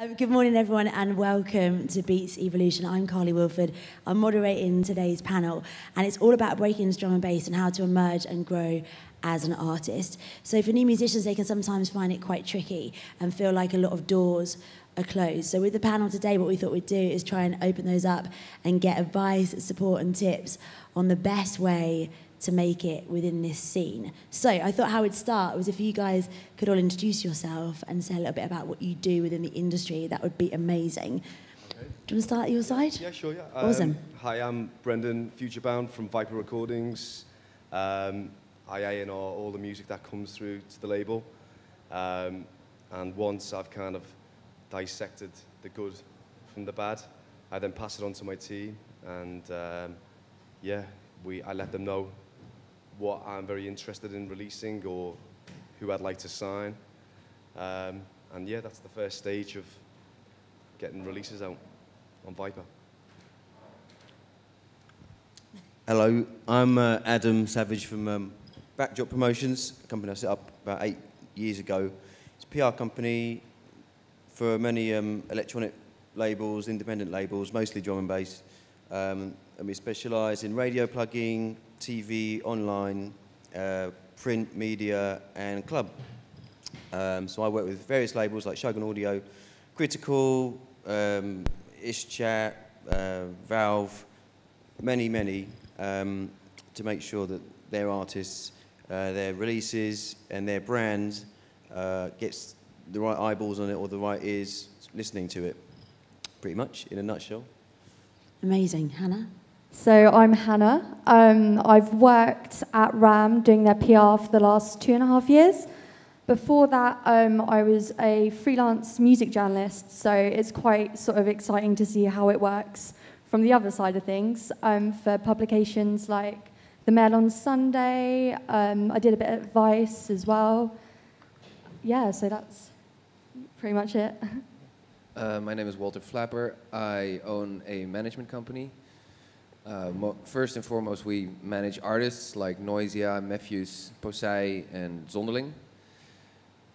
Good morning, everyone, and welcome to Beats Evolution. I'm Carly Wilford. I'm moderating today's panel, and it's all about breaking into drum and bass and how to emerge and grow as an artist. So for new musicians, they can sometimes find it quite tricky and feel like a lot of doors are closed. So with the panel today, what we thought we'd do is try and open those up and get advice, support, and tips on the best way to make it within this scene. So I thought how we'd start was if you guys could all introduce yourself and say a little bit about what you do within the industry, that would be amazing. Okay. Do you want to start at your side? Yeah, sure, yeah. Awesome. Hi, I'm Brendan, Futurebound from Viper Recordings. I A&R all the music that comes through to the label. And once I've kind of dissected the good from the bad, I then pass it on to my team, and I let them know what I'm very interested in releasing or who I'd like to sign. And yeah, that's the first stage of getting releases out on Viper. Hello, I'm Adam Savage from Backdrop Promotions, a company I set up about 8 years ago. It's a PR company for many electronic labels, independent labels, mostly drum and bass. And we specialise in radio plugging, TV, online, print, media, and club. So I work with various labels like Shogun Audio, Critical, Ishchat, Valve, many, to make sure that their artists, their releases, and their brands gets the right eyeballs on it or the right ears listening to it, pretty much, in a nutshell. Amazing. Hannah? So I'm Hannah. I've worked at RAM doing their PR for the last 2.5 years. Before that, I was a freelance music journalist, so it's quite sort of exciting to see how it works from the other side of things. For publications like The Mail on Sunday, I did a bit at Vice as well. Yeah, so that's pretty much it. My name is Walter Flapper. I own a management company. First and foremost, we manage artists like Noisia, Mefjus, Posei, and Zonderling.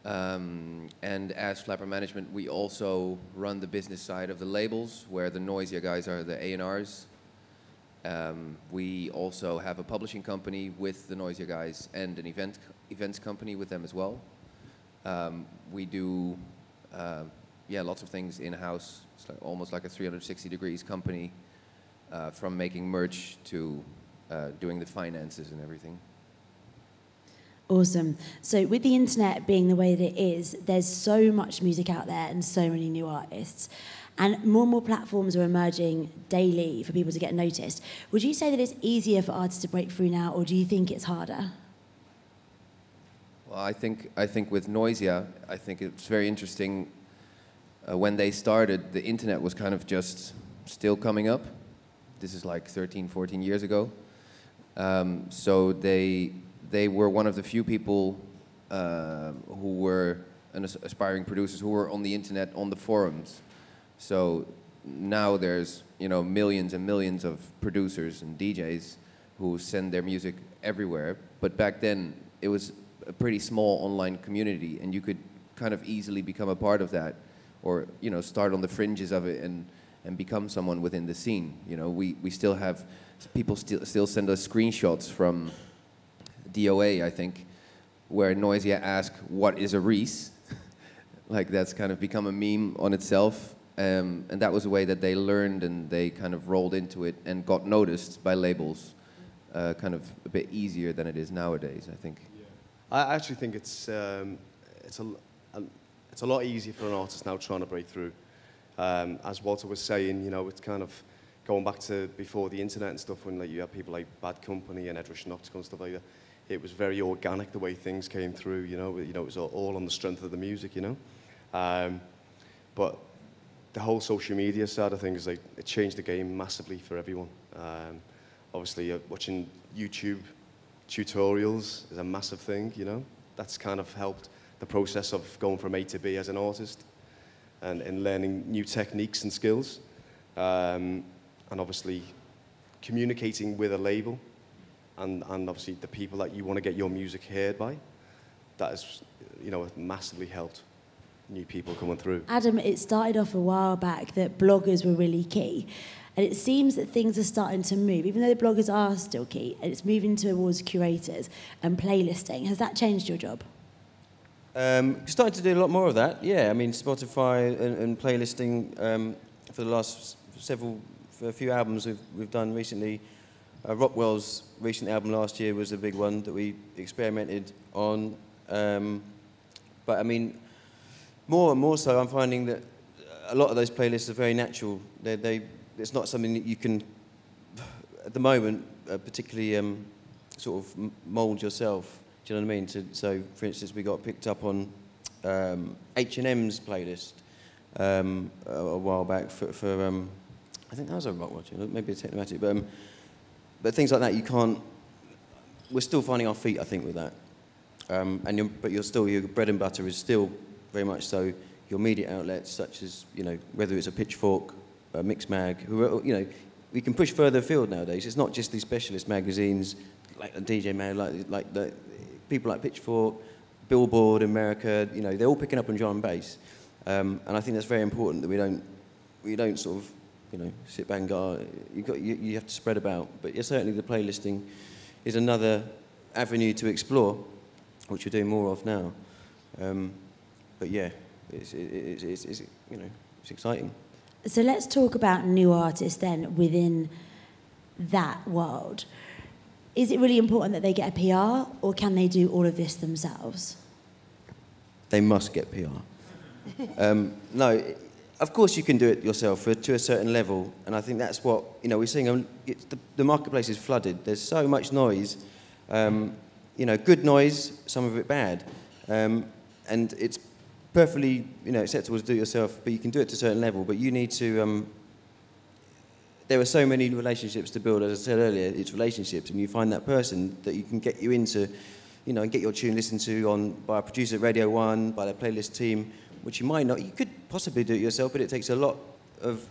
And as Flapper Management, we also run the business side of the labels, where the Noisia guys are the A&Rs. We also have a publishing company with the Noisia guys and an events company with them as well. We do lots of things in-house. It's like almost like a 360 degrees company. From making merch to doing the finances and everything. Awesome. So with the internet being the way that it is, there's so much music out there and so many new artists. And more platforms are emerging daily for people to get noticed. Would you say that it's easier for artists to break through now, or do you think it's harder? Well, I think with Noisia, I think it's very interesting. When they started, the internet was kind of just still coming up. This is like 13, 14 years ago. So they were one of the few people who were aspiring producers who were on the internet, on the forums. So now there's millions and millions of producers and DJs who send their music everywhere. But back then it was a pretty small online community, and you could kind of easily become a part of that, or start on the fringes of it and become someone within the scene. We still have people still send us screenshots from DOA, I think, where Noisia ask, "What is a Reese?" Like that's kind of become a meme on itself, and that was a way that they learned and they kind of rolled into it and got noticed by labels, kind of a bit easier than it is nowadays, I think. Yeah. I actually think it's a lot easier for an artist now trying to break through. As Walter was saying, it's kind of going back to before the internet and stuff, when you had people like Bad Company and Edward Schnoptical and stuff like that. It was very organic the way things came through. It was all on the strength of the music. But the whole social media side of things, it changed the game massively for everyone. Obviously, watching YouTube tutorials is a massive thing. That's kind of helped the process of going from A to B as an artist. And learning new techniques and skills, and obviously communicating with a label, and obviously the people that you want to get your music heard by, that has massively helped. new people coming through. Adam, it started off a while back that bloggers were really key. And it seems that things are starting to move, even though the bloggers are still key, and it's moving towards curators and playlisting. Has that changed your job? Started to do a lot more of that, yeah. I mean, Spotify and playlisting for the last for a few albums we've done recently. Rockwell's recent album last year was a big one that we experimented on. But I mean, more and more so, I'm finding that a lot of those playlists are very natural. It's not something that you can, at the moment, particularly sort of mould yourself. Do you know what I mean? So, for instance, we got picked up on H&M's playlist a while back for I think that was a rock watch, maybe a Technomatic, but things like that you can't. We're still finding our feet, I think, with that. But your bread and butter is still very much so your media outlets, such as whether it's a Pitchfork, a Mixmag, we can push further afield nowadays. It's not just these specialist magazines like a DJ Mag, like the people like Pitchfork, Billboard, America. They're all picking up on drum and bass, and I think that's very important that we don't sort of sit back and go. You have to spread about. But yeah, certainly the playlisting is another avenue to explore, which we're doing more of now. But yeah, it's exciting. So let's talk about new artists then within that world. Is it really important that they get a PR, or can they do all of this themselves? They must get PR. No, of course you can do it yourself to a certain level, and I think that's what we're seeing. The marketplace is flooded. There's so much noise. Good noise, some of it bad, and it's perfectly acceptable to do it yourself. But you can do it to a certain level. But you need to. There are so many relationships to build. As I said earlier, it's relationships, and you find that person that you can get you into, and get your tune listened to by a producer at Radio 1, by their playlist team, which you might not. You could possibly do it yourself, but it takes a lot of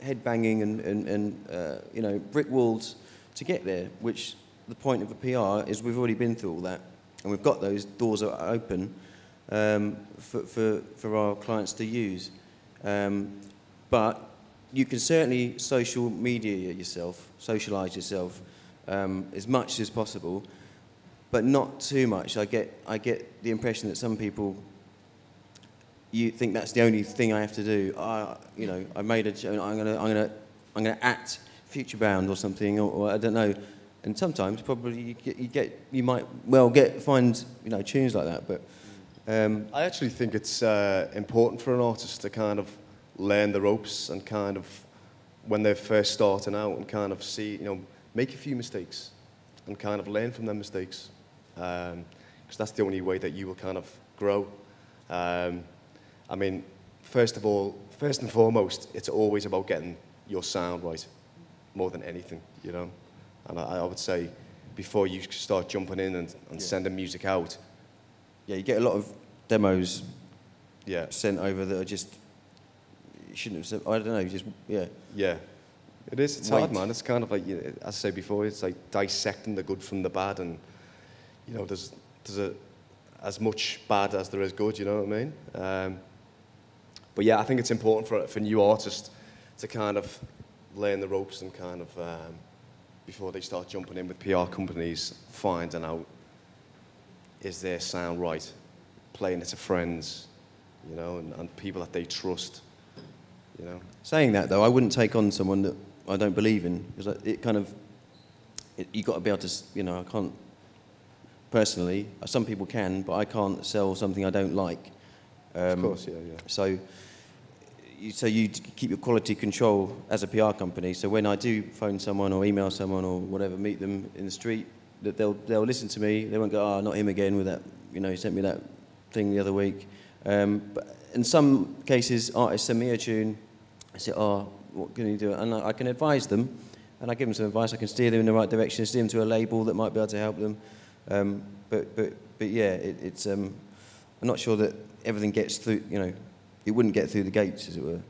head banging and brick walls to get there. Which the point of a PR is we've already been through all that, and we've got those doors are open for our clients to use. But you can certainly social media yourself, socialise yourself as much as possible, but not too much. I get the impression that some people, you think that's the only thing I have to do. I made I'm gonna act Futurebound or something, or I don't know. And sometimes probably you might well find tunes like that. But I actually think it's important for an artist to kind of learn the ropes and kind of, when they're first starting out, and kind of see, make a few mistakes and kind of learn from them mistakes, because that's the only way that you will kind of grow. I mean, first and foremost, it's always about getting your sound right, more than anything, And I would say, before you start jumping in and sending music out. Yeah, you get a lot of demos Yeah. sent over that are just, you shouldn't have said, I don't know, just, yeah. Yeah. It is. It's hard, man. It's kind of like, as I said before, it's like dissecting the good from the bad, and, there's as much bad as there is good, you know what I mean? But yeah, I think it's important for new artists to kind of learn the ropes and kind of, before they start jumping in with PR companies, finding out, is their sound right? Playing it to friends, and people that they trust, Saying that, though, I wouldn't take on someone that I don't believe in, because you've got to be able to, I can't, personally, some people can, but I can't sell something I don't like. Of course, yeah. So you keep your quality control as a PR company, so when I do phone someone or email someone or whatever, meet them in the street, that they'll listen to me. They won't go, not him again with that, he sent me that thing the other week. But in some cases, artists send me a tune. I say, what can you do? And I can advise them, and I give them some advice. I can steer them in the right direction, steer them to a label that might be able to help them. But yeah, it's I'm not sure that everything gets through. It wouldn't get through the gates, as it were.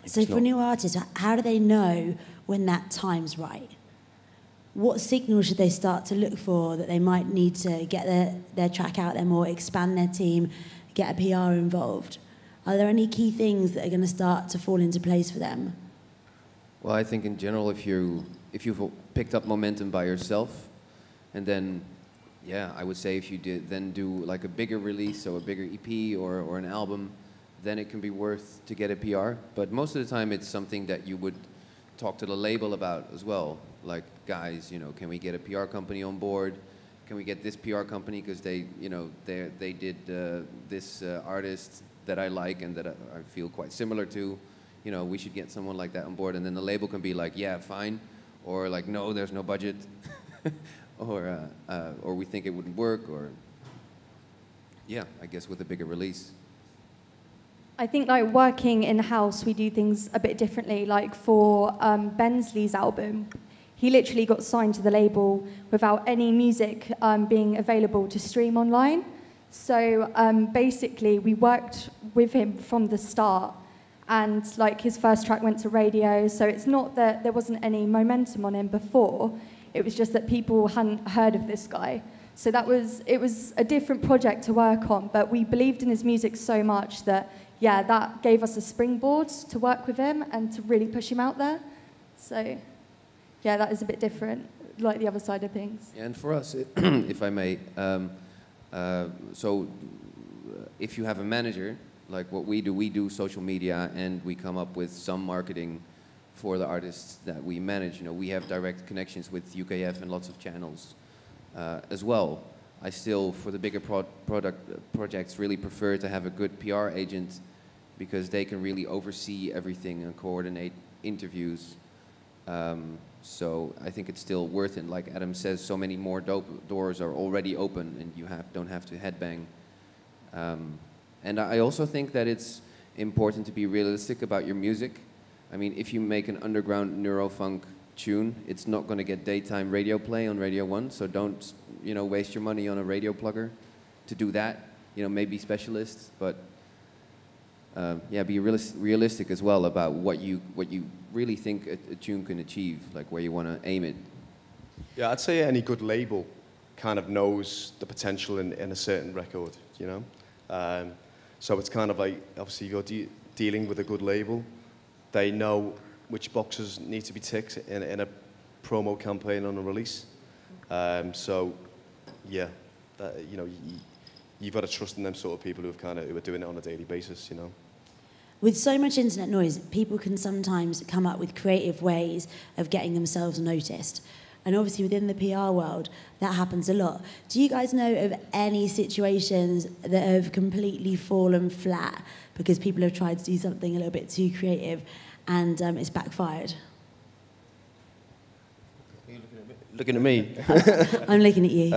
So for new artists, how do they know when that time's right? What signals should they start to look for that they might need to get their track out there more, expand their team, get a PR involved? Are there any key things that are going to start to fall into place for them? Well, I think in general, if you've picked up momentum by yourself, and then, yeah, I would say if you then do like a bigger release, so a bigger EP or an album, then it can be worth to get a PR. But most of the time, it's something that you would talk to the label about as well. Like, guys, you know, can we get a PR company on board? Can we get this PR company because they did this artist that I like and that I feel quite similar to. You know, we should get someone like that on board, and then the label can be like, yeah, fine, or like, no, there's no budget, or we think it wouldn't work, or yeah, I guess with a bigger release. I think like working in-house, we do things a bit differently. Like for Bensley's album, he literally got signed to the label without any music being available to stream online. So basically, we worked with him from the start, and like his first track went to radio. So it's not that there wasn't any momentum on him before. It was just that people hadn't heard of this guy. So it was a different project to work on, but we believed in his music so much that, yeah, that gave us a springboard to work with him and to really push him out there. So, yeah, that is a bit different, like the other side of things. And for us, if I may, if you have a manager, like what we do social media, and we come up with some marketing for the artists that we manage. You know, we have direct connections with UKF and lots of channels as well. I still, for the bigger projects, really prefer to have a good PR agent because they can really oversee everything and coordinate interviews. So I think it's still worth it. Like Adam says, so many more doors are already open, and you don't have to headbang. And I also think that it's important to be realistic about your music. I mean, if you make an underground neurofunk tune, it's not going to get daytime radio play on Radio 1, so don't, you know, waste your money on a radio plugger to do that. You know, maybe specialists, but yeah, be realistic as well about what you really think a tune can achieve, like where you want to aim it. Yeah, I'd say any good label kind of knows the potential in a certain record, you know? So it's kind of like, obviously you're dealing with a good label. They know which boxes need to be ticked in a promo campaign on a release. So, yeah, you know, you've got to trust in them sort of people who are doing it on a daily basis, you know. With so much internet noise, people can sometimes come up with creative ways of getting themselves noticed. And obviously within the PR world, that happens a lot. Do you guys know of any situations that have completely fallen flat because people have tried to do something a little bit too creative and it's backfired? Are you looking at me? I'm looking at you.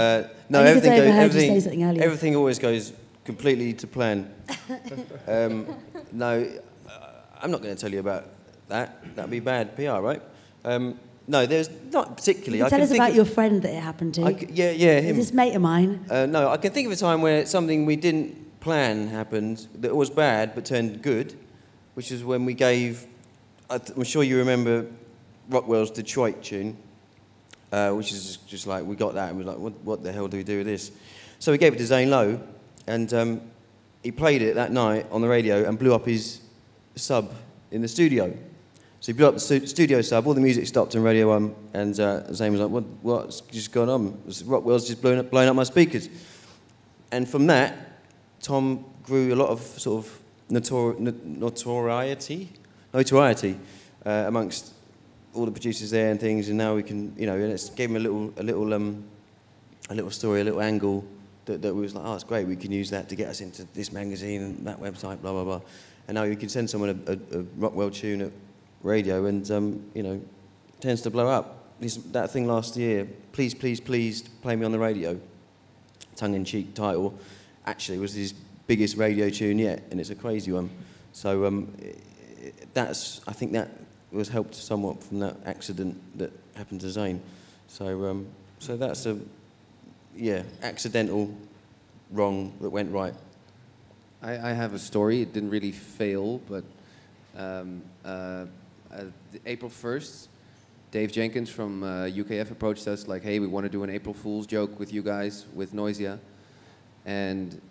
No, everything always goes completely to plan. No, I'm not going to tell you about that. That'd be bad PR, right? No, there's not particularly. Can you tell us about your friend that it happened to? Yeah, him. Is this mate of mine? No, I can think of a time where something we didn't plan happened that was bad but turned good, which is when we gave, I'm sure you remember Rockwell's Detroit tune, which is just like, we got that and we were like, what the hell do we do with this? So we gave it to Zane Lowe, and he played it that night on the radio and blew up his sub in the studio. So he blew up the studio sub, all the music stopped on Radio 1, and Zane was like, what's just gone on? Rockwell's just blowing up my speakers. And from that, Tom grew a lot of sort of notoriety amongst all the producers there and things, and now we can, you know, and it's gave him a little story, a little angle that we was like, oh, it's great, we can use that to get us into this magazine and that website, blah, blah, blah. And now you can send someone a Rockwell tune at radio and, you know, tends to blow up. That thing last year, Please, Please, Please, Play Me on the Radio, tongue-in-cheek title, actually was his biggest radio tune yet, and it's a crazy one. So I think that was helped somewhat from that accident that happened to Zane. So that's accidental wrong that went right. I have a story. It didn't really fail, but April 1st, Dave Jenkins from UKF approached us like, hey, we want to do an April Fool's joke with you guys, with Noisia. And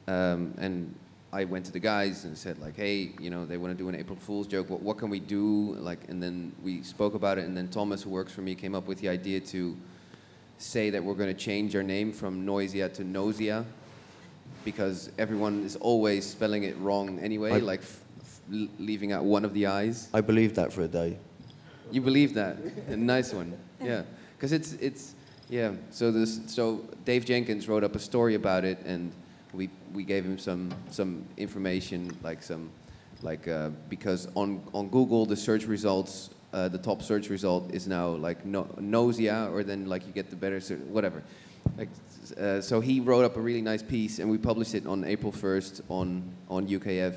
I went to the guys and said like, hey, you know, they want to do an April Fool's joke. What can we do? Like, and then we spoke about it. And then Thomas, who works for me, came up with the idea to say that we're going to change our name from Noisia to Nosia, because everyone is always spelling it wrong anyway, like leaving out one of the I's. I believed that for a day. You believe that? A nice one. Yeah, because it's yeah. So Dave Jenkins wrote up a story about it, and we gave him some information, because on Google the search results, the top search result is now like Noisia, or then like you get the better whatever. Like, so he wrote up a really nice piece, and we published it on April 1st on UKF,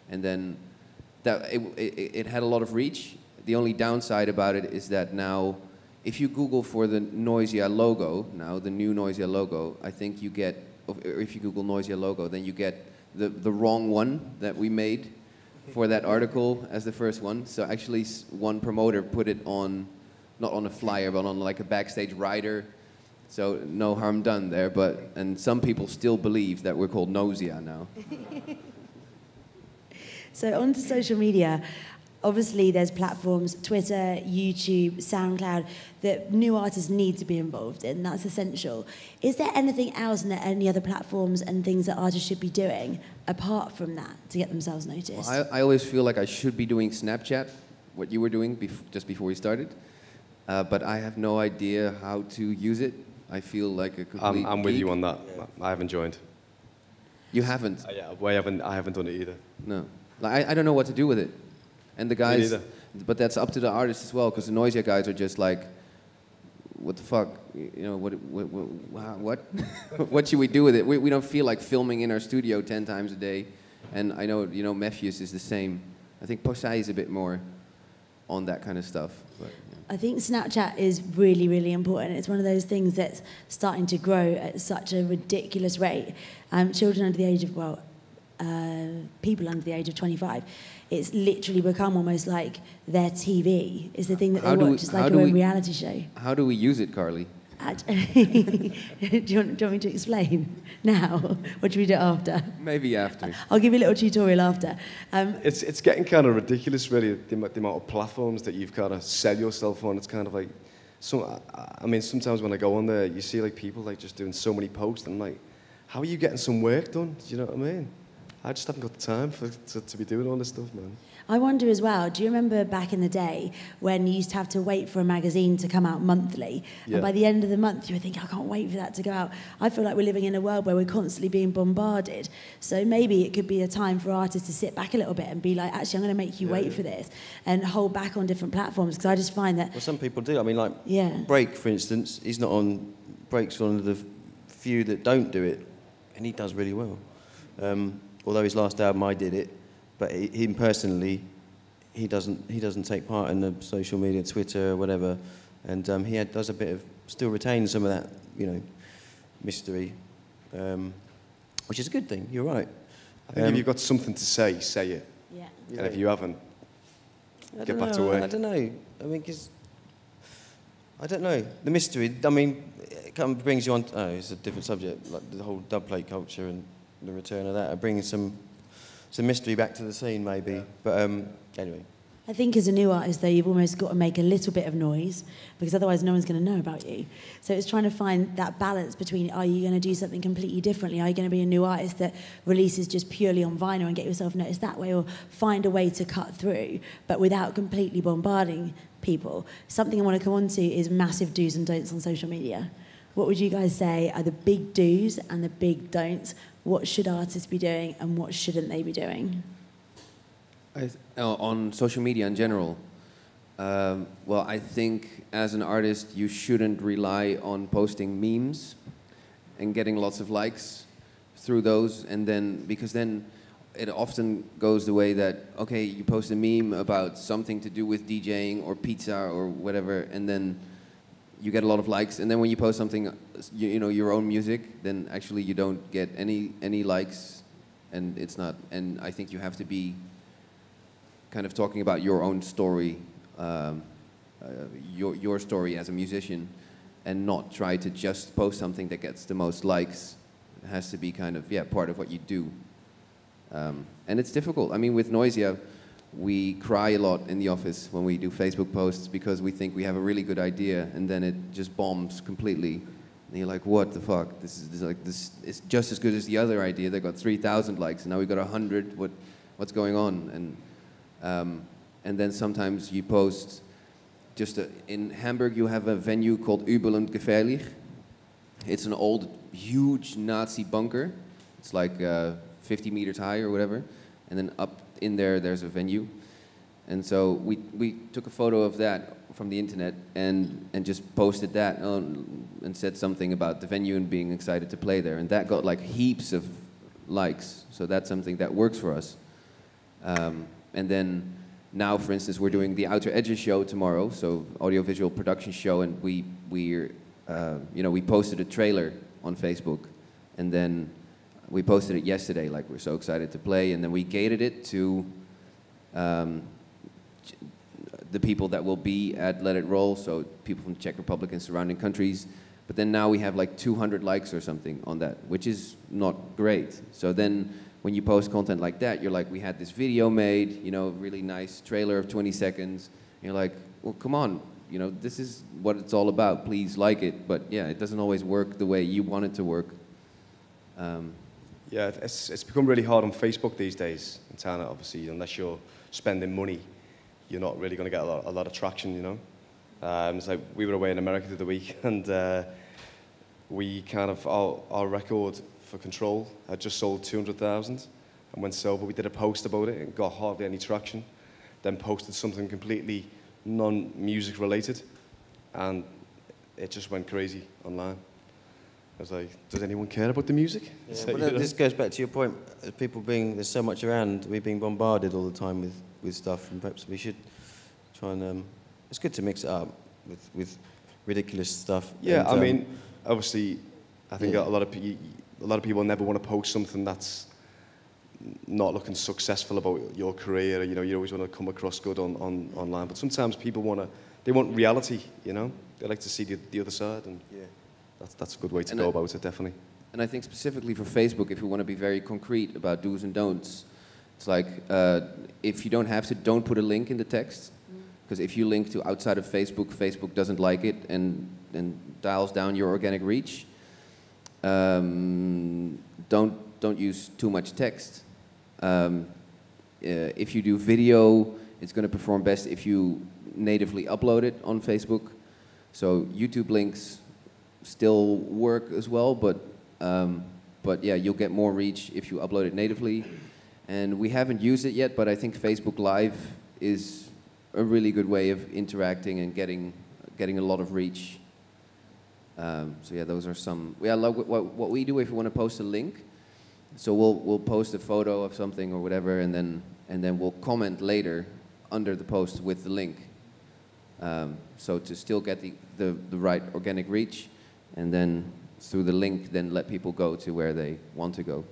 and then it had a lot of reach. The only downside about it is that now, if you Google for the Noisia logo, now the new Noisia logo, I think you get, or if you Google Noisia logo, then you get the wrong one that we made for that article as the first one. So actually one promoter put it on, not on a flyer, but on like a backstage rider. So no harm done there, and some people still believe that we're called Noisia now. So onto social media. Obviously, there's platforms, Twitter, YouTube, SoundCloud, that new artists need to be involved in. That's essential. Is there anything else, and any other platforms and things that artists should be doing apart from that to get themselves noticed? Well, I always feel like I should be doing Snapchat, what you were doing just before we started, but I have no idea how to use it. I feel like a complete I'm with geek. you on that. I haven't joined. You haven't? Yeah, I haven't done it either. No. Like, I don't know what to do with it. And the guys, but that's up to the artists as well, because the Noisia guys are just like, what the fuck, you know, what what should we do with it? We don't feel like filming in our studio 10 times a day. And I know, you know, Matthews is the same. I think Posei is a bit more on that kind of stuff. But, yeah. I think Snapchat is really, really important. It's one of those things that's starting to grow at such a ridiculous rate. Children under the age of, people under the age of 25, it's literally become almost like their TV. It's the thing that they watch. It's like a reality show. How do we use it, Carly? do you want me to explain now? Or should we do it after? Maybe after. I'll give you a little tutorial after. It's getting kind of ridiculous, really, the amount of platforms that you've kind of sell yourself on. It's kind of like, I mean, sometimes when I go on there, you see like people like just doing so many posts, and I'm like, how are you getting some work done? Do you know what I mean? I just haven't got the time to be doing all this stuff, man. I wonder as well, do you remember back in the day when you used to have to wait for a magazine to come out monthly? Yeah. And by the end of the month, you were thinking, I can't wait for that to go out. I feel like we're living in a world where we're constantly being bombarded. So maybe it could be a time for artists to sit back a little bit and be like, actually, I'm going to make you wait for this, and hold back on different platforms, because I just find that... Well, some people do. I mean, like, Break, for instance, he's not on... Break's one of the few that don't do it, and he does really well. Although his last album, I did it, but him personally, he doesn't take part in the social media, Twitter or whatever, and he does a bit of, still retains some of that, you know, mystery, which is a good thing. You're right. I think if you've got something to say it. Yeah. And if you haven't, get back to work. I don't know. I mean, because I don't know the mystery. I mean, it kind of brings you on. Oh, it's a different subject, like the whole dubplate culture and the return of that, bringing some mystery back to the scene, maybe. Yeah. But anyway. I think as a new artist, though, you've almost got to make a little bit of noise, because otherwise no one's going to know about you. So it's trying to find that balance between, are you going to do something completely differently? Are you going to be a new artist that releases just purely on vinyl and get yourself noticed that way, or find a way to cut through, but without completely bombarding people? Something I want to come on to is massive do's and don'ts on social media. What would you guys say are the big do's and the big don'ts? What should artists be doing and what shouldn't they be doing? On social media in general, well, I think as an artist, you shouldn't rely on posting memes and getting lots of likes through those, and then, because then it often goes the way that, okay, you post a meme about something to do with DJing or pizza or whatever, and then you get a lot of likes, and then when you post something, you know, your own music, then actually you don't get any likes, and it's not. And I think you have to be kind of talking about your own story, your story as a musician, and not try to just post something that gets the most likes. It has to be kind of part of what you do, And it's difficult. I mean, with Noisia, we cry a lot in the office when we do Facebook posts because we think we have a really good idea and then it just bombs completely. And you're like, what the fuck? This is just as good as the other idea. They got 3,000 likes and now we got 100. What's going on? And then sometimes you post in Hamburg you have a venue called Übel und Gefährlich. It's an old, huge Nazi bunker. It's like 50 meters high or whatever. And then up in there's a venue. And so we took a photo of that from the internet and just posted that and said something about the venue and being excited to play there. And that got like heaps of likes. So that's something that works for us. And then now, for instance, we're doing the Outer Edges show tomorrow, so audiovisual production show, and we posted a trailer on Facebook, and then we posted it yesterday, like we're so excited to play, and then we gated it to the people that will be at Let It Roll, so people from the Czech Republic and surrounding countries. But then now we have like 200 likes or something on that, which is not great. So then when you post content like that, you're like, we had this video made, really nice trailer of 20 seconds. And you're like, well, come on, this is what it's all about. Please like it. But yeah, it doesn't always work the way you want it to work. Yeah, it's become really hard on Facebook these days in China, obviously, unless you're spending money, you're not really going to get a lot of traction, It's like we were away in America the other week, and we kind of, our record for Control had just sold 200,000 and went sober. We did a post about it and got hardly any traction. Then posted something completely non-music related, and it just went crazy online. I was like, does anyone care about the music? Yeah, So, well, this goes back to your point, there's so much around, we're being bombarded all the time with stuff, and perhaps we should try and, it's good to mix it up with ridiculous stuff. Yeah, and, I mean, obviously, I think yeah. a lot of people never want to post something that's not looking successful about your career. You always want to come across good online. But sometimes people want reality. They like to see the other side, and Yeah. that's a good way to go about it, definitely. And I think specifically for Facebook, if we want to be very concrete about do's and don'ts, it's like if you don't have to, don't put a link in the text. Because if you link to outside of Facebook, Facebook doesn't like it and dials down your organic reach. Don't use too much text. If you do video, it's going to perform best if you natively upload it on Facebook. So YouTube links still work as well, but yeah, you'll get more reach if you upload it natively. And we haven't used it yet, but I think Facebook Live is a really good way of interacting and getting a lot of reach. So yeah, those are some. Yeah, like what we do if we want to post a link. So we'll post a photo of something or whatever, and then we'll comment later under the post with the link. So to still get the right organic reach, and then through the link, then let people go to where they want to go.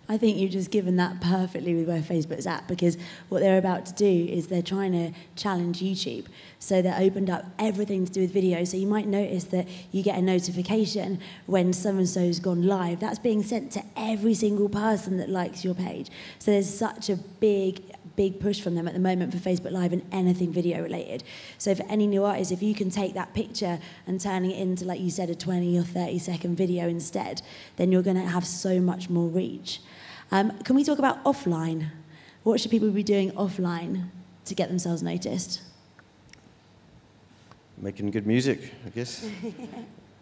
I think you've just given that perfectly with where Facebook's at, because what they're about to do is they're trying to challenge YouTube. So they opened up everything to do with video. So you might notice that you get a notification when so-and-so's gone live. That's being sent to every single person that likes your page. So there's such a big push from them at the moment for Facebook Live and anything video related. So for any new artists, if you can take that picture and turning it into, like you said, a 20 or 30 second video instead, then you're going to have so much more reach. Can we talk about offline? What should people be doing offline to get themselves noticed? Making good music, I guess.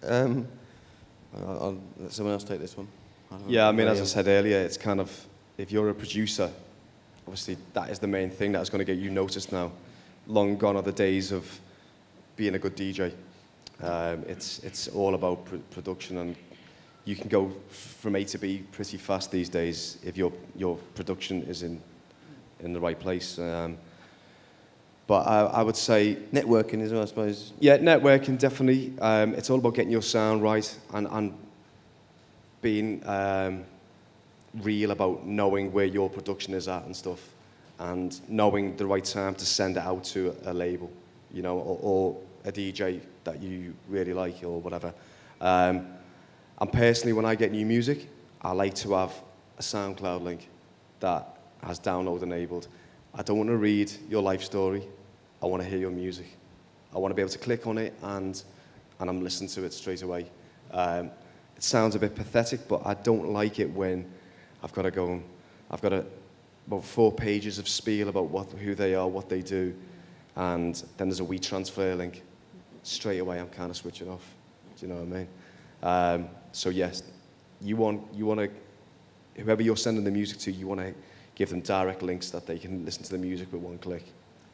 I'll let someone else take this one. Yeah, I mean, as I said earlier, it's kind of, if you're a producer, obviously that is the main thing that's going to get you noticed now. Long gone are the days of being a good DJ. It's all about production, and you can go from A to B pretty fast these days if your production is in the right place. But I would say networking as well, I suppose. Yeah, networking definitely. It's all about getting your sound right and being real about knowing where your production is at and stuff, and knowing the right time to send it out to a label, or a DJ that you really like or whatever. And personally, when I get new music, I like to have a SoundCloud link, that has download enabled. I don't want to read your life story. I want to hear your music. I want to be able to click on it and I'm listening to it straight away. It sounds a bit pathetic, but I don't like it when I've got to go and I've got about 4 pages of spiel about who they are, what they do, and then there's a wee transfer link. Straight away, I'm kind of switching off. Do you know what I mean? So yes, you want to, whoever you're sending the music to, you want to give them direct links that they can listen to the music with one click.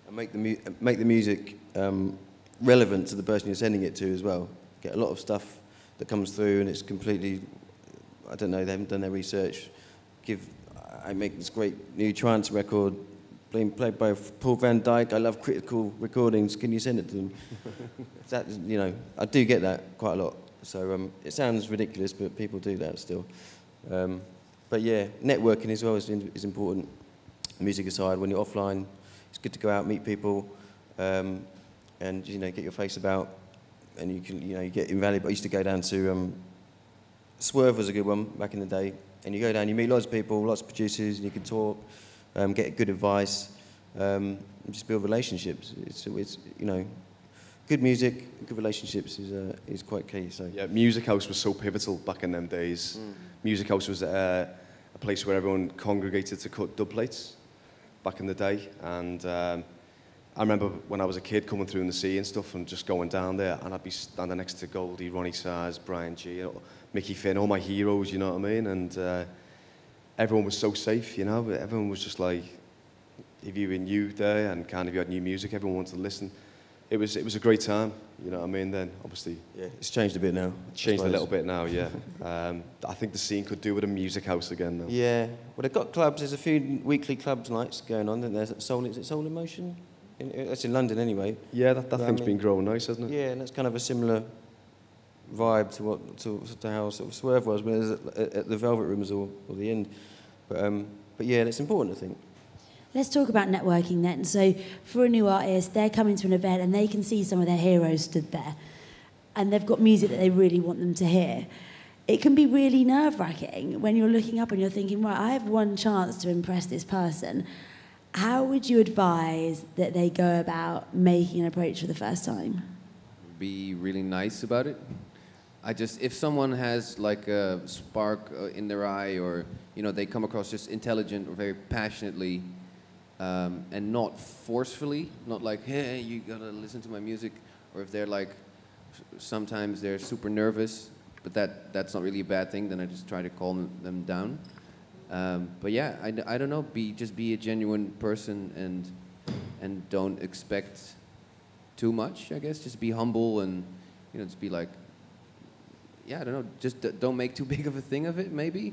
And make the music relevant to the person you're sending it to as well. Get a lot of stuff that comes through and it's completely, I don't know, they haven't done their research. I make this great new trance record being played by Paul Van Dyke. I love critical recordings. Can you send it to them? That, you know, I do get that quite a lot. So it sounds ridiculous, but people do that still. But yeah, networking as well is important. Music aside, when you're offline, it's good to go out, meet people, and you know, get your face about. And you can, you know, you get invaluable. I used to go down to Swerve was a good one back in the day. And you go down, you meet lots of people, lots of producers, and you can talk, get good advice, and just build relationships. It's you know, good music, good relationships is quite key. So yeah, Music House was so pivotal back in them days. Music House was a place where everyone congregated to cut dub plates back in the day, and I remember when I was a kid coming through in the sea and stuff and just going down there, and I'd be standing next to Goldie, Ronnie Sars, Brian G, you know, Mickey Finn, all my heroes, you know what I mean? And everyone was so safe, you know? Everyone was just like, if you were new there and kind of you had new music, everyone wanted to listen. It was a great time, you know what I mean? Then, obviously... Yeah, it's changed a bit now. Changed a little bit now, yeah. I think the scene could do with a music house again, though. Yeah, well, they've got clubs. There's a few weekly clubs nights going on. There's is it Soul in Motion? That's in London anyway. Yeah, that thing's been growing nice, hasn't it? Yeah, and that's kind of a similar vibe to how sort of Swerve was when it was at the Velvet Rooms or the end. But yeah, that's important, I think. Let's talk about networking then. So for a new artist, they're coming to an event and they can see some of their heroes stood there and they've got music that they really want them to hear. It can be really nerve-wracking when you're looking up and you're thinking, right, I have one chance to impress this person. How would you advise that they go about making an approach for the first time? Be really nice about it. If someone has like a spark in their eye, or you know, they come across just intelligent or very passionately, and not forcefully, not like, hey, you gotta listen to my music, or if they're like, sometimes they're super nervous, but that's not really a bad thing. Then I just try to calm them down. But yeah, I don't know. Just be a genuine person and don't expect too much. I guess just be humble and you know, just be like, yeah, I don't know. Just don't make too big of a thing of it. Maybe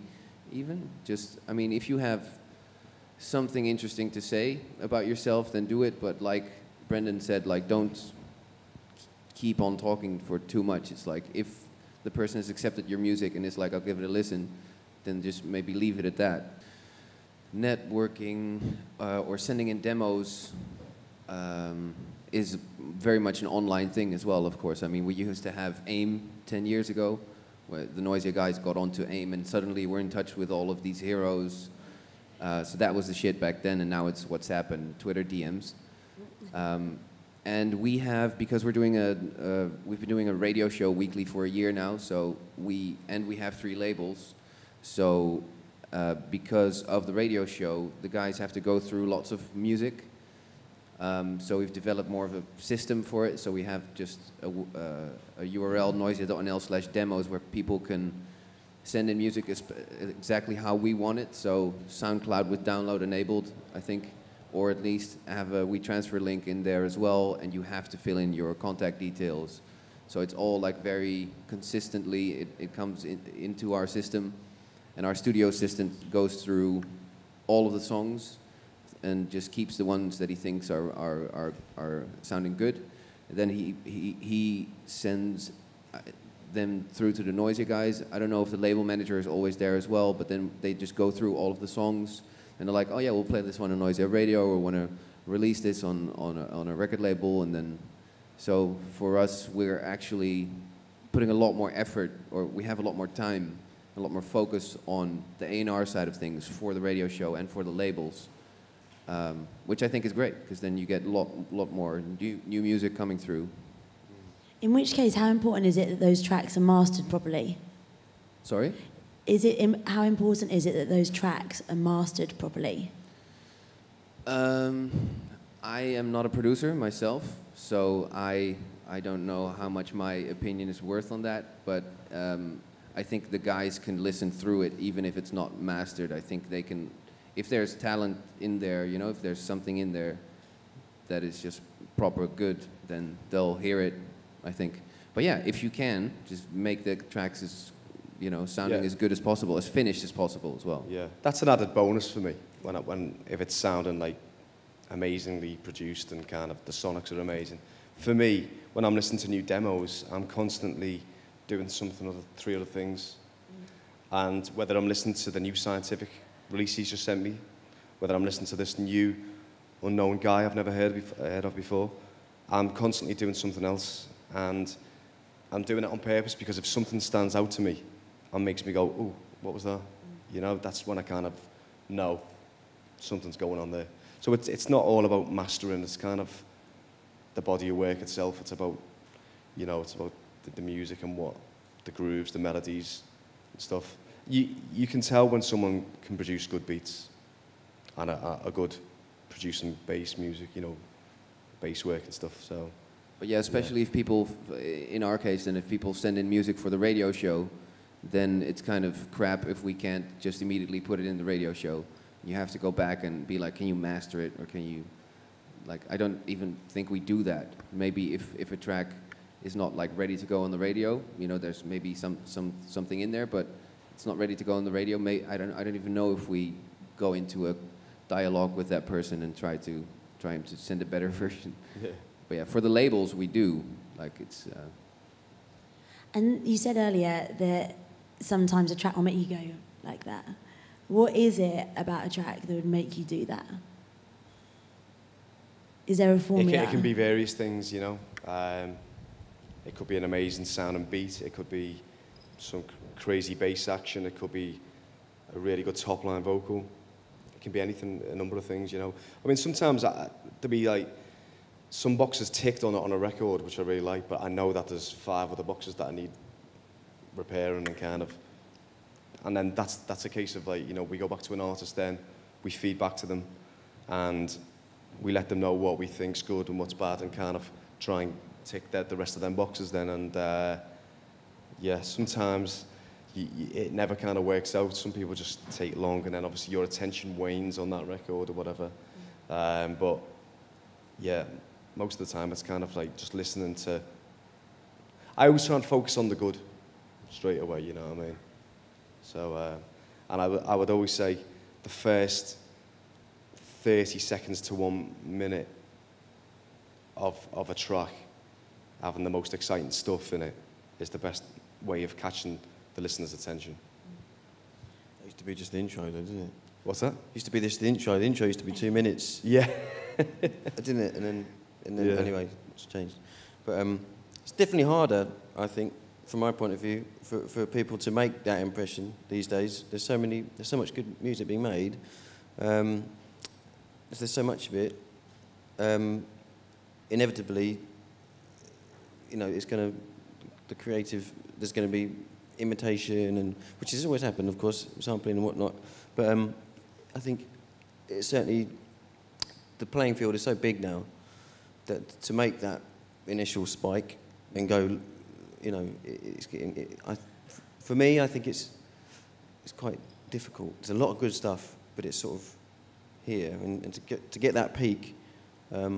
even just, I mean, if you have something interesting to say about yourself, then do it. But like Brendan said, like don't keep on talking for too much. It's like if the person has accepted your music and is like, I'll give it a listen, then just maybe leave it at that. Networking or sending in demos is very much an online thing as well, of course. I mean, we used to have AIM 10 years ago, where the Noisia guys got onto AIM, and suddenly we're in touch with all of these heroes. So that was the shit back then, and now it's WhatsApp and Twitter DMs. And we have, because we've been doing a radio show weekly for a year now, so we have 3 labels. So because of the radio show, the guys have to go through lots of music. So we've developed more of a system for it. So we have just a URL, noisia.nl/demos, where people can send in music exactly how we want it. So SoundCloud with download enabled, I think, or at least have a WeTransfer link in there as well, and you have to fill in your contact details. So it's all like very consistently, it comes into our system, and our studio assistant goes through all of the songs and just keeps the ones that he thinks are sounding good. And then he sends them through to the Noisia guys. I don't know if the label manager is always there as well, but then they just go through all of the songs, and they're like, oh yeah, we'll play this one on Noisia Radio, or want to release this on a record label. And then, so for us, we're actually putting a lot more effort, or we have a lot more time a lot more focus on the A&R side of things for the radio show and for the labels, which I think is great, because then you get a lot more new music coming through. In which case, how important is it that those tracks are mastered properly? Sorry? How important is it that those tracks are mastered properly? I am not a producer myself, so I don't know how much my opinion is worth on that, but I think the guys can listen through it even if it's not mastered. I think they can, if there's talent in there, you know, if there's something in there that is just proper good, then they'll hear it, I think. But yeah, if you can, just make the tracks as, you know, sounding as good as possible, as finished as possible as well. Yeah, that's an added bonus for me if it's sounding like amazingly produced and kind of the sonics are amazing. For me, when I'm listening to new demos, I'm constantly doing three other things. And whether I'm listening to the new scientific release he's just sent me, whether I'm listening to this new unknown guy I've never heard of before, I'm constantly doing something else. And I'm doing it on purpose, because if something stands out to me and makes me go, ooh, what was that? You know, that's when I kind of know something's going on there. So it's not all about mastering, it's kind of the body of work itself. It's about, you know, it's about the music and what, the grooves, the melodies and stuff. You can tell when someone can produce good beats and a good producing bass music, you know, bass work and stuff, so. But yeah, especially if people, in our case, then if people send in music for the radio show, then it's kind of crap if we can't just immediately put it in the radio show. You have to go back and be like, can you master it, or can you, like, I don't even think we do that. Maybe if a track is not like ready to go on the radio, you know, there's maybe something in there, but it's not ready to go on the radio. I don't even know if we go into a dialogue with that person and try to send a better version. Yeah. But yeah, for the labels we do, like it's. And you said earlier that sometimes a track will make you go like that. What is it about a track that would make you do that? Is there a formula? It can be various things, you know. It could be an amazing sounding beat. It could be some crazy bass action. It could be a really good top line vocal. It can be anything, a number of things, you know. I mean, sometimes there'll be like some boxes ticked on a record, which I really like, but I know that there's 5 other boxes that I need repairing and kind of. And then that's a case of like, you know, we go back to an artist, then we feed back to them, and we let them know what we think's good and what's bad, and kind of try and tick the rest of them boxes then. And yeah, sometimes it never kind of works out. Some people just take long, and then obviously your attention wanes on that record or whatever. But yeah, most of the time it's kind of like just listening to. I always try and focus on the good straight away, you know what I mean? So, and I would always say the first 30 seconds to 1 minute of a track having the most exciting stuff in it is the best way of catching the listener's attention. It used to be just the intro, though, didn't it? What's that? Used to be this the intro. The intro used to be 2 minutes. Yeah. Didn't it? And then yeah. Anyway, it's changed. But it's definitely harder, I think, from my point of view, for people to make that impression these days. There's so much good music being made. There's so much of it. Inevitably, you know, there's going to be imitation, and which has always happened, of course, sampling and whatnot. But I think it's certainly the playing field is so big now that to make that initial spike and go, you know, for me, I think it's quite difficult. There's a lot of good stuff, but it's sort of here, and to get that peak, yeah.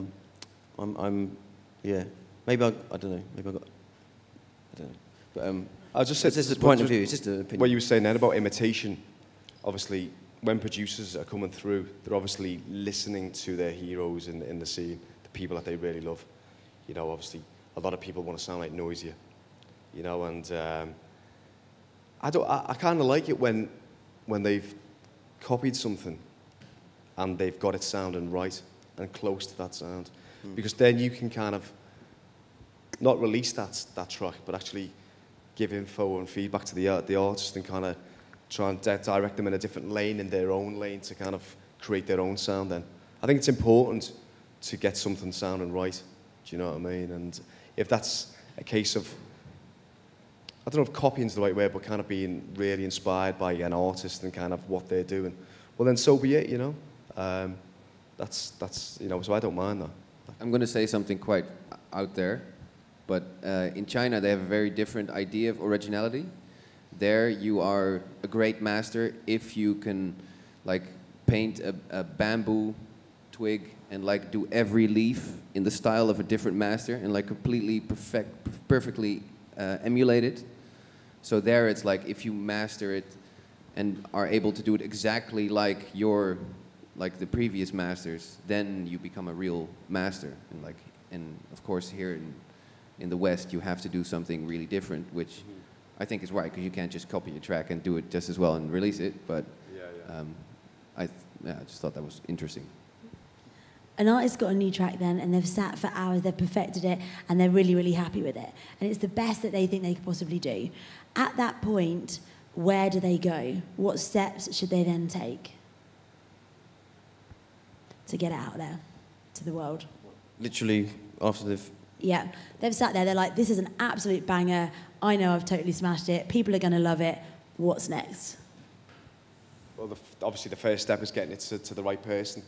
Maybe I don't know. Maybe I don't know. But I'll just say it's just a point of view. It's just an opinion. What you were saying then about imitation, obviously, when producers are coming through, they're obviously listening to their heroes in the scene, the people that they really love. You know, obviously, a lot of people want to sound like Noisia, you know, and I kind of like it when they've copied something and they've got it sounding right and close to that sound, because then you can kind of not release that track, but actually give info and feedback to the artist and kind of try and direct them in a different lane, in their own lane, to kind of create their own sound then. I think it's important to get something sounding right, do you know what I mean? And if that's a case of, I don't know if copying is the right word, but kind of being really inspired by an artist and kind of what they're doing, well then so be it, you know? That's you know, so I don't mind that. I'm going to say something quite out there, but in China they have a very different idea of originality. There you are a great master if you can like paint a bamboo twig and like do every leaf in the style of a different master and like completely perfectly emulate it. So there it's like if you master it and are able to do it exactly like like the previous masters, then you become a real master. And of course here in the West you have to do something really different, which I think is right, because you can't just copy a track and do it just as well and release it. But I just thought that was interesting. An artist got a new track then, and they've sat for hours, they've perfected it, and they're really, really happy with it. And it's the best that they think they could possibly do. At that point, where do they go? What steps should they then take to get it out there to the world? Literally, after they've... Yeah, they've sat there, they're like, this is an absolute banger. I know I've totally smashed it. People are going to love it. What's next? Well, obviously the first step is getting it to the right person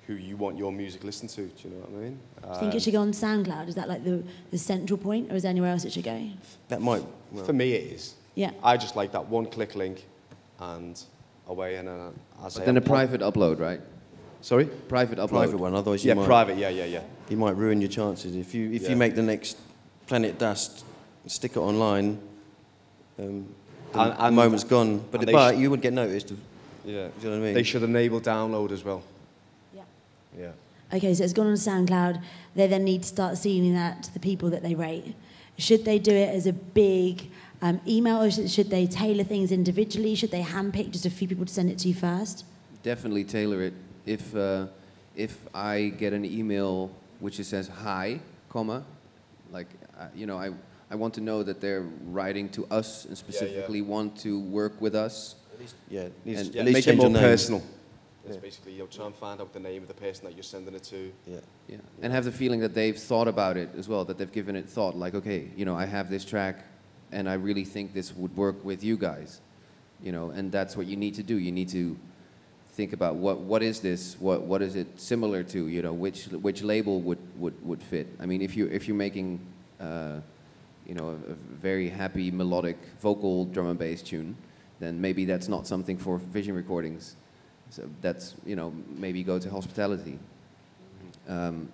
who you want your music listened to, do you know what I mean? Do you think it should go on SoundCloud? Is that like the central point, or is there anywhere else it should go? That might... Well, for me it is. Yeah. I just like that one-click link and away, and then a private upload, right? Sorry? Private upload. private one, otherwise you might... private, yeah. You might ruin your chances. If you make the next Planet Dust, stick it online, and moment's gone. But you wouldn't get noticed. Yeah. Do you know what I mean? They should enable download as well. Yeah. Okay, so it's gone on SoundCloud. They then need to start sending that to the people that they rate. Should they do it as a big email, or should they tailor things individually? Should they handpick just a few people to send it to you first? Definitely tailor it. If I get an email which just says hi, comma, like I want to know that they're writing to us and specifically want to work with us. At least make it more personal. It's basically, try and find out the name of the person that you're sending it to. Yeah. And have the feeling that they've thought about it as well, that they've given it thought, like, okay, I have this track and I really think this would work with you guys, and that's what you need to do. You need to think about what is this, what is it similar to, which label would fit. I mean, if you're making, a very happy melodic vocal drum and bass tune, then maybe that's not something for Vision Recordings. So that's, maybe go to Hospitality. And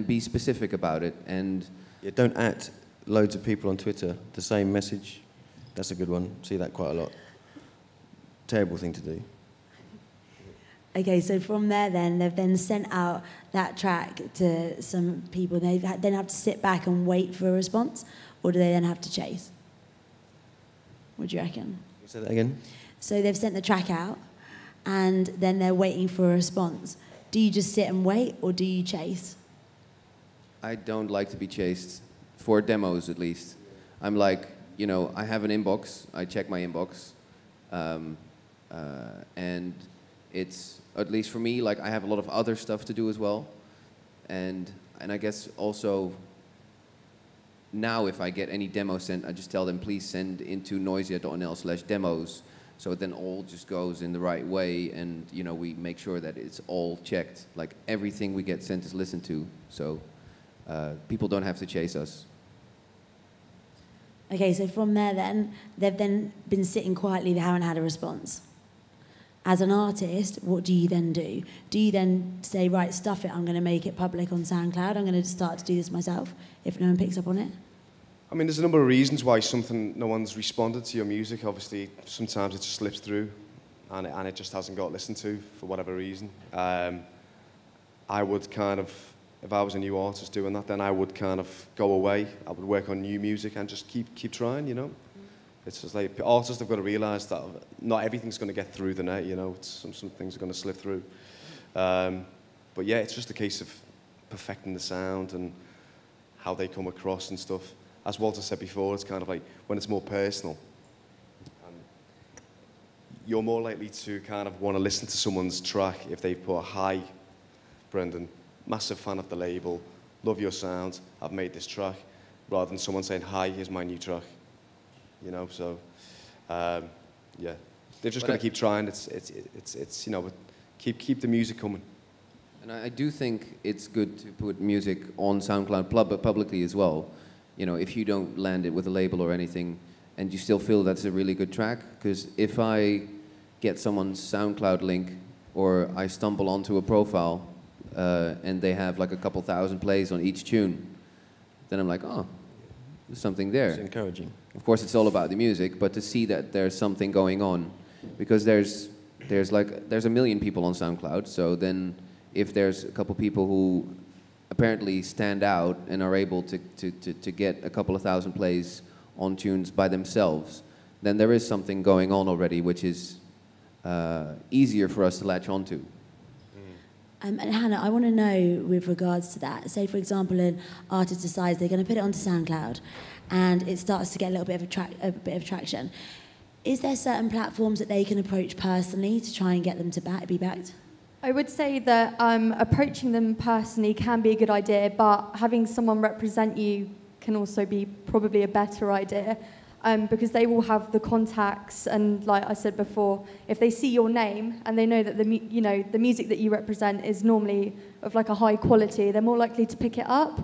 be specific about it. And don't at loads of people on Twitter the same message. That's a good one. See that quite a lot. Terrible thing to do. Okay, so from there then, they've then sent out that track to some people. They then have to sit back and wait for a response, or do they then have to chase? What do you reckon? Say that again? So they've sent the track out, and then they're waiting for a response. Do you just sit and wait, or do you chase? I don't like to be chased, for demos at least. I'm like, I have an inbox, I check my inbox, and it's, at least for me, like I have a lot of other stuff to do as well. And I guess also, now if I get any demo sent, I just tell them, please send into noisia.nl/demos. So it then all just goes in the right way, and we make sure that it's all checked. Like everything we get sent is listened to, so people don't have to chase us. Okay, so from there then, they've then been sitting quietly, they haven't had a response. As an artist, what do you then do? Do you then say, right, stuff it, I'm going to make it public on SoundCloud, I'm going to start to do this myself, if no one picks up on it? I mean, there's a number of reasons why no one's responded to your music. Obviously, sometimes it just slips through and it just hasn't got listened to for whatever reason. I would kind of, if I was a new artist doing that, then I would kind of go away. I would work on new music and just keep trying, It's just like, artists have got to realise that not everything's going to get through the net, some things are going to slip through. But yeah, it's just a case of perfecting the sound and how they come across and stuff. As Walter said before, it's kind of like when it's more personal. And you're more likely to kind of want to listen to someone's track if they've put, "Hi, Brendan, massive fan of the label, love your sound, I've made this track," rather than someone saying, "Hi, here's my new track." You know, so yeah, they're just going to keep trying. It's you know, keep the music coming. And I do think it's good to put music on SoundCloud publicly as well. You know, if you don't land it with a label or anything, and you still feel that's a really good track, because if I get someone's SoundCloud link, or I stumble onto a profile, and they have like a couple thousand plays on each tune, then I'm like, oh, there's something there. It's encouraging. Of course, it's all about the music, but to see that there's something going on, because there's a million people on SoundCloud, so then if there's a couple people who apparently stand out and are able to get a couple of thousand plays on tunes by themselves, then there is something going on already, which is easier for us to latch onto. And Hannah, I want to know with regards to that. Say, for example, an artist decides they're going to put it onto SoundCloud, and it starts to get a little bit of traction. Is there certain platforms that they can approach personally to try and get them to be backed? I would say that approaching them personally can be a good idea, but having someone represent you can also be probably a better idea, because they will have the contacts, and like I said before, if they see your name and they know that the music that you represent is normally of like a high quality, they're more likely to pick it up,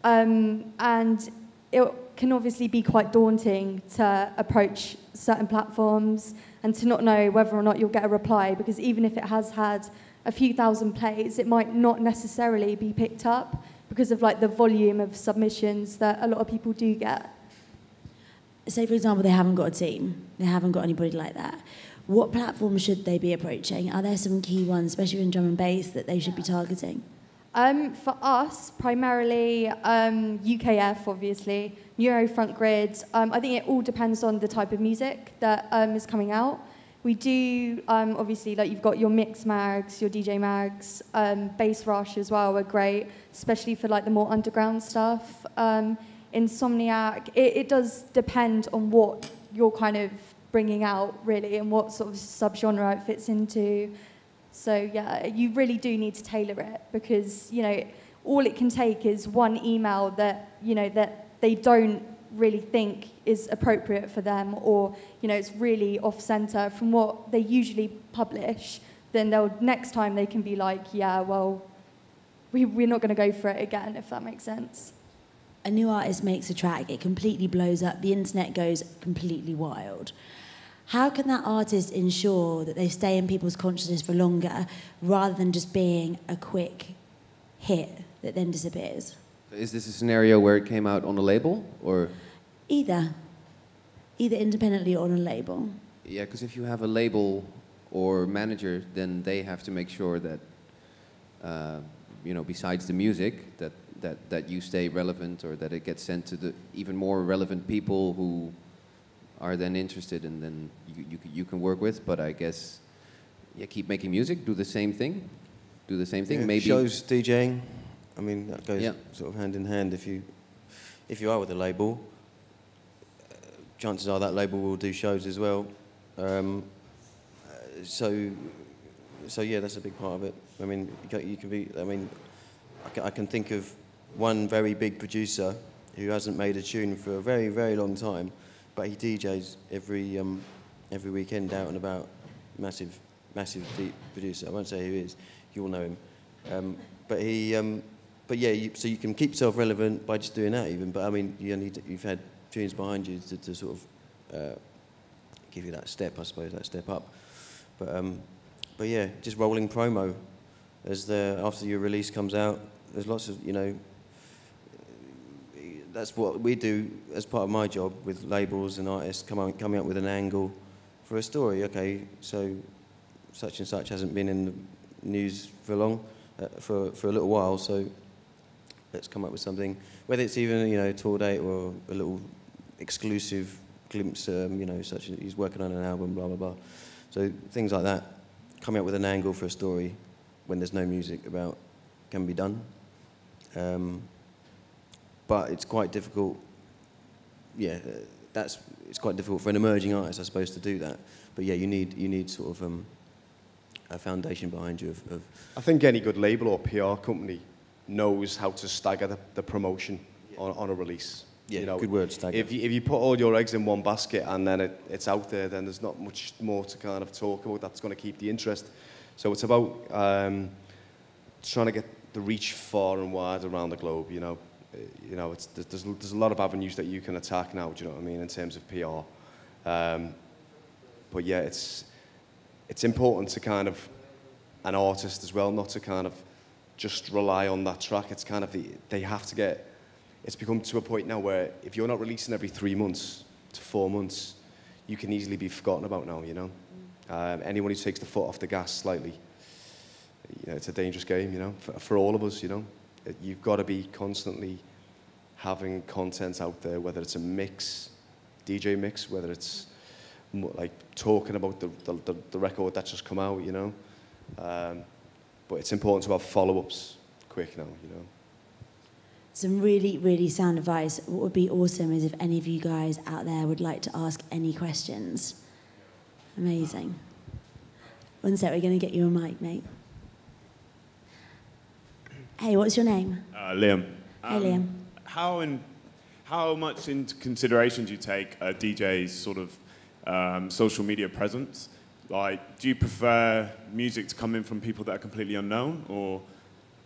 and it can obviously be quite daunting to approach certain platforms and to not know whether or not you'll get a reply, because even if it has had a few thousand plays, it might not necessarily be picked up because of like the volume of submissions that a lot of people do get. Say, for example, they haven't got a team, they haven't got anybody like that. What platforms should they be approaching? Are there some key ones, especially in drum and bass, that they should be targeting? For us, primarily UKF, obviously, Neurofront Grid. I think it all depends on the type of music that is coming out. We do, obviously, like you've got your mix mags, your DJ mags, Bass Rush as well are great, especially for like the more underground stuff. Insomniac, it does depend on what you're kind of bringing out, really, and what sort of subgenre it fits into. So yeah, you really do need to tailor it, because all it can take is one email that that they don't really think is appropriate for them, or it's really off center from what they usually publish. Then next time they can be like, yeah, well, we're not going to go for it again, if that makes sense. A new artist makes a track, it completely blows up, the internet goes completely wild. How can that artist ensure that they stay in people's consciousness for longer, rather than just being a quick hit that then disappears? Is this a scenario where it came out on a label, or? Either independently or on a label. Yeah, because if you have a label or manager, then they have to make sure that, besides the music, that you stay relevant, or that it gets sent to the even more relevant people who are then interested, and then you can work with. But I guess, yeah, keep making music, do the same thing. Yeah, maybe shows, DJing. I mean, that goes sort of hand in hand. If you are with a label, chances are that label will do shows as well. So yeah, that's a big part of it. I mean, you can be. I mean, I can think of one very big producer who hasn't made a tune for a very, very long time, but he DJs every weekend out and about. Massive producer. I won't say who he is. You all know him. But yeah, so you can keep yourself relevant by just doing that even. But I mean, you've had tunes behind you to sort of give you that step, I suppose, that step up. But yeah, just rolling promo after your release comes out. There's lots of that's what we do as part of my job with labels and artists, coming up with an angle for a story. Okay, so such and such hasn't been in the news for long, for a little while, so let's come up with something, whether it's even a tour date or a little exclusive glimpse, such as he's working on an album, blah blah blah. So things like that, coming up with an angle for a story when there's no music about, can be done. But it's quite difficult. Yeah, it's quite difficult for an emerging artist, I suppose, to do that. But yeah, you need sort of a foundation behind you of I think any good label or PR company knows how to stagger the promotion on a release. Yeah, you know, good word, stagger. If you put all your eggs in one basket and then it's out there, then there's not much more to kind of talk about that's going to keep the interest. So it's about trying to get the reach far and wide around the globe. You know, there's a lot of avenues that you can attack now. Do you know what I mean in terms of PR? But yeah, it's important to kind of an artist as well, not to kind of just rely on that track. It's kind of they have to get. It's become to a point now where if you're not releasing every 3 months to 4 months, you can easily be forgotten about now, you know. Anyone who takes the foot off the gas slightly, you know, it's a dangerous game, you know, for all of us, you know. You've got to be constantly having content out there, whether it's a mix, DJ mix, whether it's like talking about the record that's just come out, you know. But it's important to have follow-ups quick now, you know. Some really, really sound advice. What would be awesome is if any of you guys out there would like to ask any questions. Amazing. One sec, we're going to get you a mic, mate. Hey, what's your name? Liam. Hey, Liam. How much into consideration do you take a DJ's sort of social media presence? Like, do you prefer music to come in from people that are completely unknown, or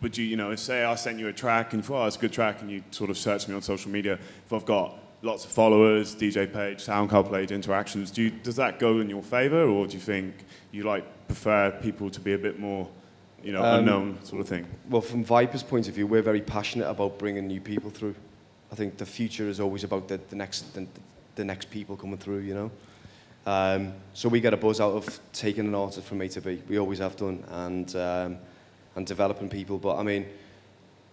would you, say I sent you a track and you thought, oh, it's a good track, and you sort of search me on social media. If I've got lots of followers, DJ page, SoundCloud page, interactions, does that go in your favour, or do you think you prefer people to be a bit more, unknown sort of thing? Well, from Viper's point of view, we're very passionate about bringing new people through. I think the future is always about the next people coming through, you know. So we get a buzz out of taking an artist from A to B. We always have done, and developing people. But I mean,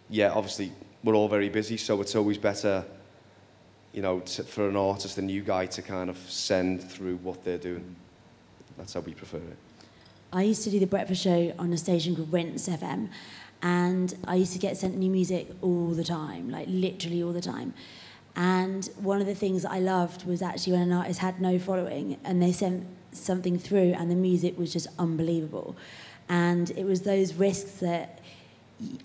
yeah, obviously we're all very busy, so it's always better, for an artist, a new guy, to kind of send through what they're doing. That's how we prefer it. I used to do the breakfast show on a station called Rinse FM, and I used to get sent new music all the time, like literally all the time. And one of the things that I loved was actually when an artist had no following and they sent something through and the music was just unbelievable. And it was those risks that,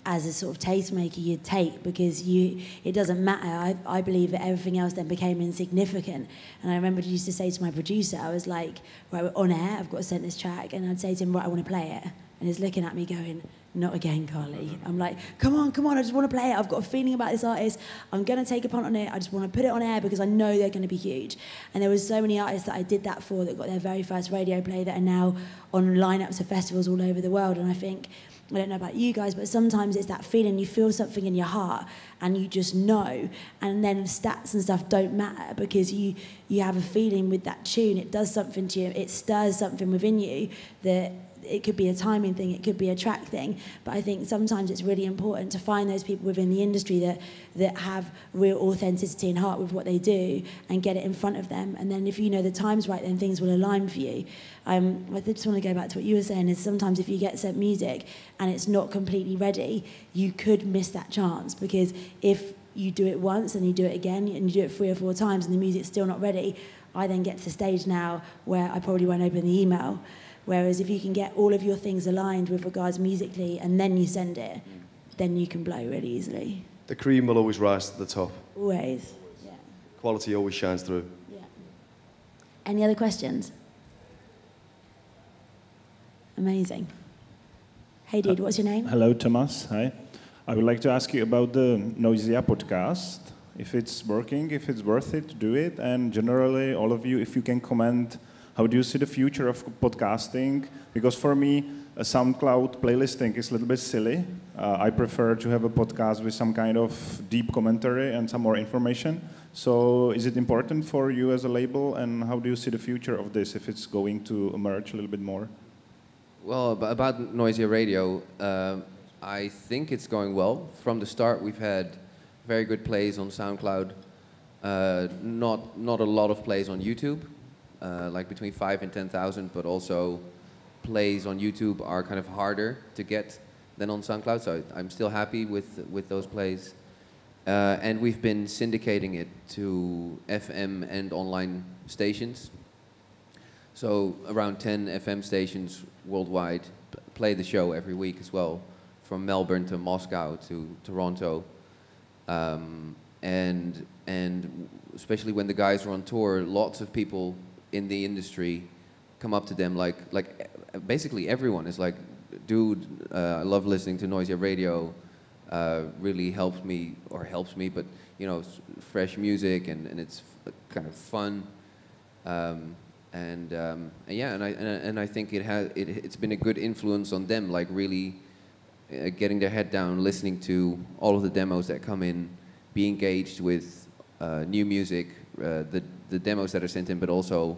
as a sort of tastemaker, you'd take, because it doesn't matter. I believe that everything else then became insignificant. And I remember I used to say to my producer, I was like, right, we're on air, I've got to send this track. And I'd say to him, right, I want to play it. And he's looking at me going, not again, Carly. I'm like, come on, I just want to play it. I've got a feeling about this artist. I'm going to take a punt on it. I just want to put it on air because I know they're going to be huge. And there was so many artists that I did that for that got their very first radio play that are now on lineups of festivals all over the world. And I think, I don't know about you guys, but sometimes it's that feeling, you feel something in your heart and you just know, and then stats and stuff don't matter because you have a feeling with that tune. It does something to you. It stirs something within you that it could be a timing thing, it could be a track thing, but I think sometimes it's really important to find those people within the industry that have real authenticity and heart with what they do and get it in front of them. And then if you know the time's right, then things will align for you. I just want to go back to what you were saying, is sometimes if you get sent music and it's not completely ready, you could miss that chance, because if you do it once and you do it again and you do it 3 or 4 times and the music's still not ready, I then get to the stage now where I probably won't open the email. Whereas if you can get all of your things aligned with regards musically and then you send it, then you can blow really easily. The cream will always rise to the top. Always. Yeah. Quality always shines through. Yeah. Any other questions? Amazing. Hey dude, what's your name? Hello, Thomas. Hi. I would like to ask you about the Noisia podcast. If it's working, if it's worth it to do it, and generally, all of you, if you can comment, how do you see the future of podcasting? Because for me, a SoundCloud playlisting is a little bit silly. I prefer to have a podcast with some kind of deep commentary and some more information. So is it important for you as a label, and how do you see the future of this, if it's going to emerge a little bit more? Well, about Noisia Radio, I think it's going well. From the start, we've had very good plays on SoundCloud, not a lot of plays on YouTube. Like between 5,000 and 10,000, but also plays on YouTube are kind of harder to get than on SoundCloud, so I'm still happy with those plays. And we've been syndicating it to FM and online stations. So around 10 FM stations worldwide play the show every week as well, from Melbourne to Moscow to Toronto. And especially when the guys are on tour, lots of people in the industry come up to them, like basically everyone is like, dude, I love listening to Noisia Radio, really helps me, but you know, fresh music and it's kind of fun. Yeah, and I think it's been a good influence on them, like really getting their head down, listening to all of the demos that come in, be engaged with new music, the demos that are sent in, but also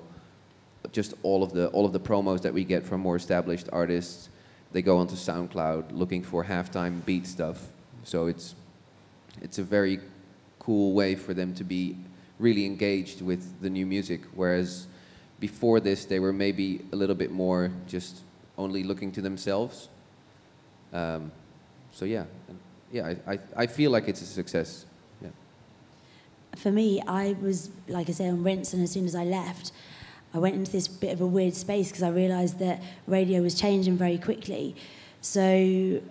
just all of the promos that we get from more established artists. They go onto SoundCloud looking for halftime beat stuff. So it's a very cool way for them to be really engaged with the new music, whereas before this they were maybe a little bit more just only looking to themselves. So yeah, I feel like it's a success. Yeah. For me, I was, like I say, on Rinse, and as soon as I left, I went into this bit of a weird space because I realised that radio was changing very quickly. So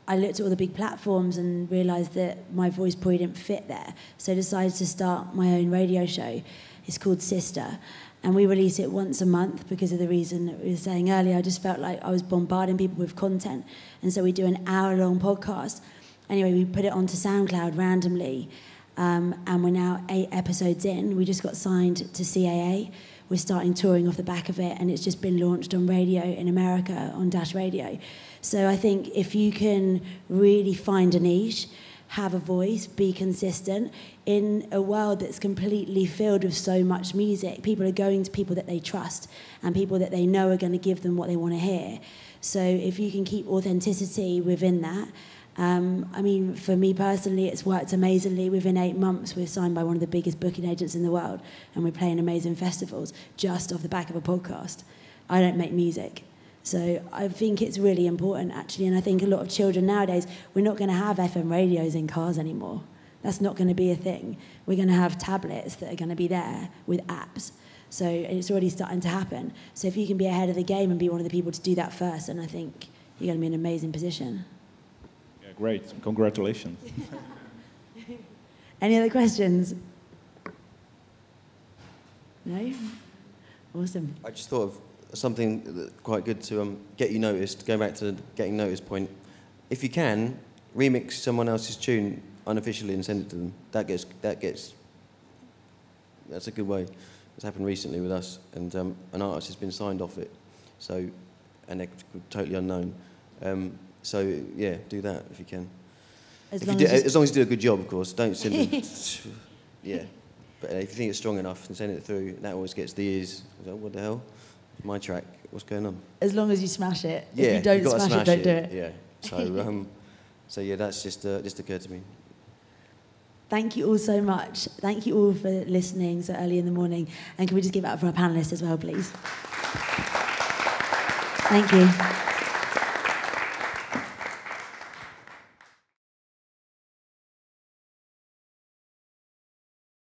I looked at all the big platforms and realised that my voice probably didn't fit there. So I decided to start my own radio show. It's called Sister. And we release it once a month because of the reason that we were saying earlier. I just felt like I was bombarding people with content. And so we do an hour-long podcast. Anyway, we put it onto SoundCloud randomly. And we're now 8 episodes in. We just got signed to CAA. We're starting touring off the back of it, and it's just been launched on radio in America, on Dash Radio. So I think if you can really find a niche, have a voice, be consistent, in a world that's completely filled with so much music, people are going to people that they trust and people that they know are going to give them what they want to hear. So if you can keep authenticity within that, I mean, for me personally, it's worked amazingly. Within 8 months, we're signed by one of the biggest booking agents in the world, and we're playing amazing festivals just off the back of a podcast. I don't make music. So I think it's really important, actually, and I think a lot of children nowadays, we're not going to have FM radios in cars anymore. That's not going to be a thing. We're going to have tablets that are going to be there with apps. So it's already starting to happen. So if you can be ahead of the game and be one of the people to do that first, then I think you're going to be in an amazing position. Great, congratulations. Any other questions? No? Awesome. I just thought of something quite good to get you noticed, going back to the getting noticed point. If you can, remix someone else's tune unofficially and send it to them. That's a good way. It's happened recently with us, and an artist has been signed off it, so, and they're totally unknown. So yeah, do that if you can. As long as you do a good job, of course. Don't send it. Yeah, but if you think it's strong enough, and send it through. That always gets the ears. What the hell? My track. What's going on? As long as you smash it. Yeah, if you don't smash it, don't do it. Yeah. So yeah, that's just occurred to me. Thank you all so much. Thank you all for listening so early in the morning. And can we just give it up for our panellists as well, please? Thank you.